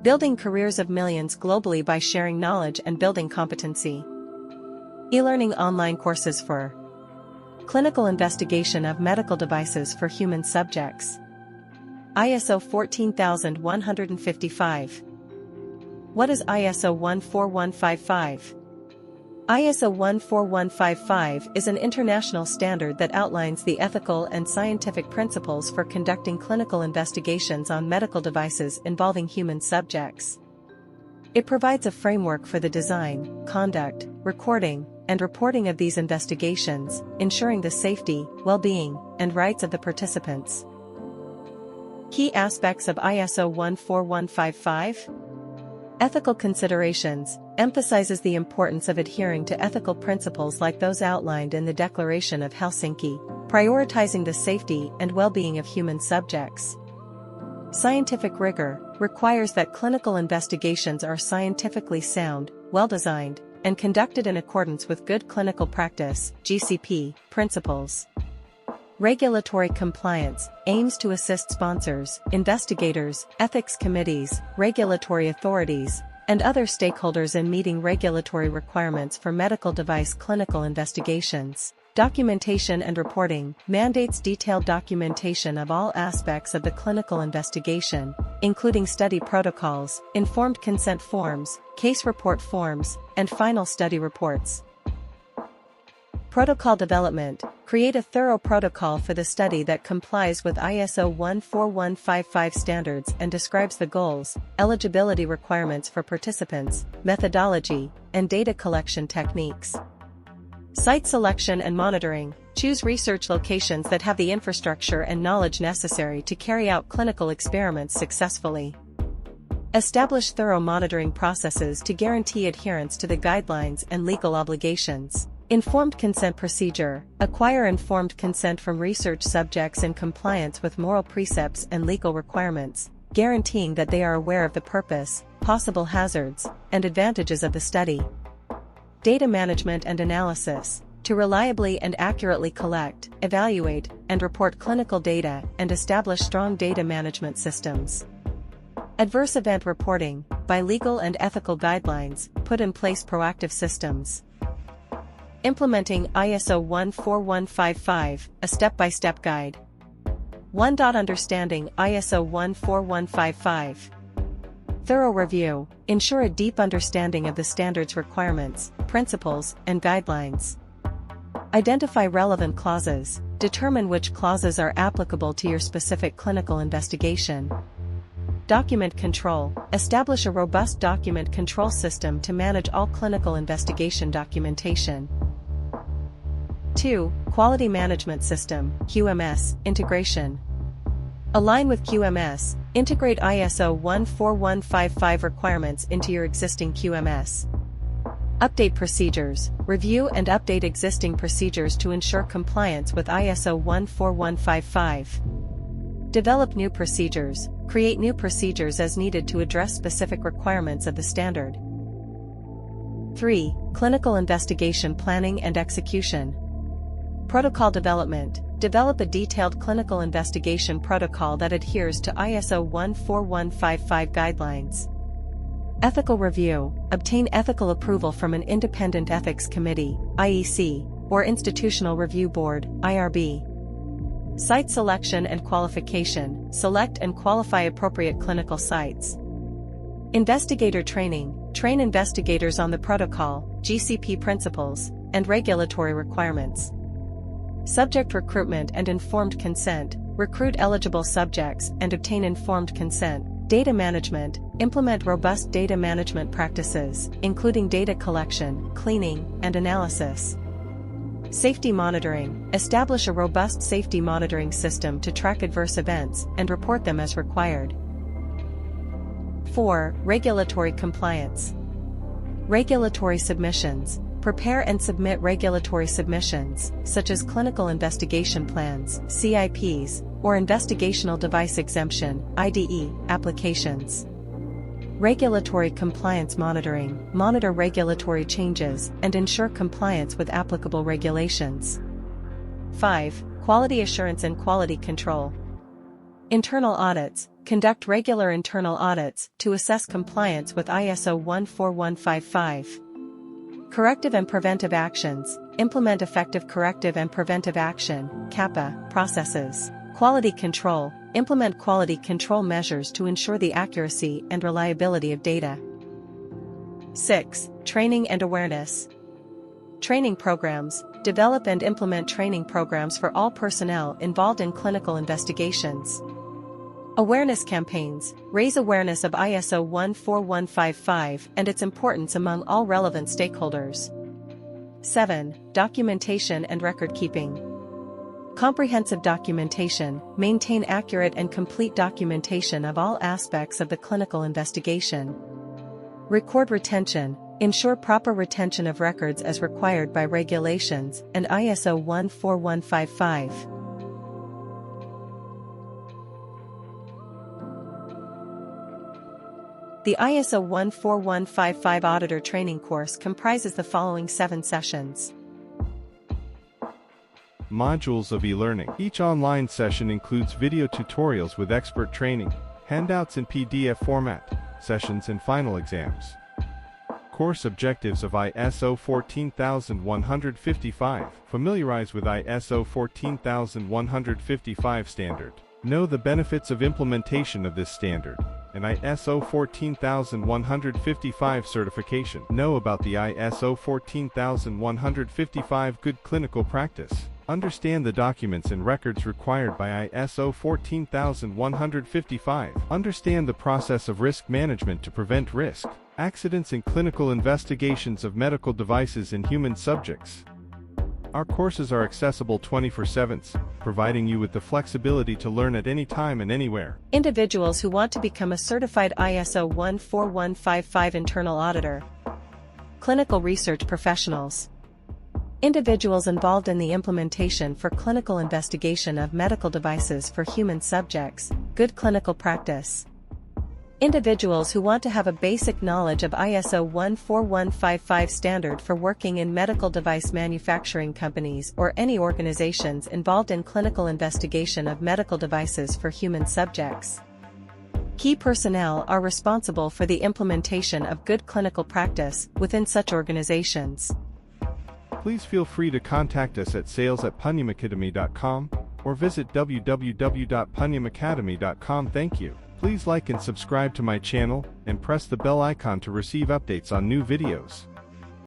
Building careers of millions globally by sharing knowledge and building competency. E-learning online courses for clinical investigation of medical devices for human subjects. ISO 14155. What is ISO 14155? ISO 14155 is an international standard that outlines the ethical and scientific principles for conducting clinical investigations on medical devices involving human subjects. It provides a framework for the design, conduct, recording, and reporting of these investigations, ensuring the safety, well-being, and rights of the participants. Key aspects of ISO 14155. Ethical considerations emphasizes the importance of adhering to ethical principles like those outlined in the Declaration of Helsinki, prioritizing the safety and well-being of human subjects. Scientific rigor requires that clinical investigations are scientifically sound, well-designed, and conducted in accordance with good clinical practice (GCP) principles. Regulatory compliance aims to assist sponsors, investigators, ethics committees, regulatory authorities, and other stakeholders in meeting regulatory requirements for medical device clinical investigations. Documentation and reporting mandates detailed documentation of all aspects of the clinical investigation, including study protocols, informed consent forms, case report forms, and final study reports. Protocol development. Create a thorough protocol for the study that complies with ISO 14155 standards and describes the goals, eligibility requirements for participants, methodology, and data collection techniques. Site selection and monitoring. Choose research locations that have the infrastructure and knowledge necessary to carry out clinical experiments successfully. Establish thorough monitoring processes to guarantee adherence to the guidelines and legal obligations. Informed consent procedure. Acquire informed consent from research subjects in compliance with moral precepts and legal requirements, guaranteeing that they are aware of the purpose, possible hazards, and advantages of the study. Data management and analysis. To reliably and accurately collect, evaluate, and report clinical data and establish strong data management systems. Adverse event reporting. By legal and ethical guidelines, put in place proactive systems. Implementing ISO 14155, a step-by-step guide. 1. Understanding ISO 14155. Thorough review. Ensure a deep understanding of the standard's requirements, principles, and guidelines. Identify relevant clauses. Determine which clauses are applicable to your specific clinical investigation. Document control. Establish a robust document control system to manage all clinical investigation documentation. 2. Quality Management System (QMS) integration. Align with QMS. Integrate ISO 14155 requirements into your existing QMS. Update procedures. Review and update existing procedures to ensure compliance with ISO 14155. Develop new procedures. Create new procedures as needed to address specific requirements of the standard. 3. Clinical investigation planning and execution. Protocol development. Develop a detailed clinical investigation protocol that adheres to ISO 14155 guidelines. Ethical review. Obtain ethical approval from an independent ethics committee, IEC, or institutional review board, IRB. Site selection and qualification. Select and qualify appropriate clinical sites. Investigator training. Train investigators on the protocol, GCP principles, and regulatory requirements. Subject recruitment and informed consent. Recruit eligible subjects and obtain informed consent. Data management. Implement robust data management practices, including data collection, cleaning, and analysis. Safety monitoring. Establish a robust safety monitoring system to track adverse events and report them as required. 4. Regulatory compliance. Regulatory submissions. Prepare and submit regulatory submissions, such as clinical investigation plans, CIPs, or investigational device exemption, IDE, applications. Regulatory compliance monitoring. Monitor regulatory changes and ensure compliance with applicable regulations. 5. Quality assurance and quality control. Internal audits. Conduct regular internal audits to assess compliance with ISO 14155. Corrective and preventive actions. Implement effective corrective and preventive action (CAPA) processes. Quality control. Implement quality control measures to ensure the accuracy and reliability of data. 6. Training and awareness. Training programs. Develop and implement training programs for all personnel involved in clinical investigations. Awareness campaigns. Raise awareness of ISO 14155 and its importance among all relevant stakeholders. 7. Documentation and record keeping. Comprehensive documentation. Maintain accurate and complete documentation of all aspects of the clinical investigation. Record retention. Ensure proper retention of records as required by regulations and ISO 14155. The ISO 14155 Auditor Training Course comprises the following 7 sessions. Modules of e-learning. Each online session includes video tutorials with expert training, handouts in PDF format, sessions and final exams. Course objectives of ISO 14155. Familiarize with ISO 14155 standard. Know the benefits of implementation of this standard. An ISO 14155 certification. Know about the ISO 14155 good clinical practice. Understand the documents and records required by ISO 14155. Understand the process of risk management to prevent risk, accidents in clinical investigations of medical devices in human subjects. Our courses are accessible 24/7, providing you with the flexibility to learn at any time and anywhere. Individuals who want to become a certified ISO 14155 internal auditor. Clinical research professionals. Individuals involved in the implementation for clinical investigation of medical devices for human subjects, good clinical practice. Individuals who want to have a basic knowledge of ISO 14155 standard for working in medical device manufacturing companies or any organizations involved in clinical investigation of medical devices for human subjects. Key personnel are responsible for the implementation of good clinical practice within such organizations. Please feel free to contact us at sales@punyamacademy.com or visit www.punyamacademy.com. Thank you. Please like and subscribe to my channel, and press the bell icon to receive updates on new videos.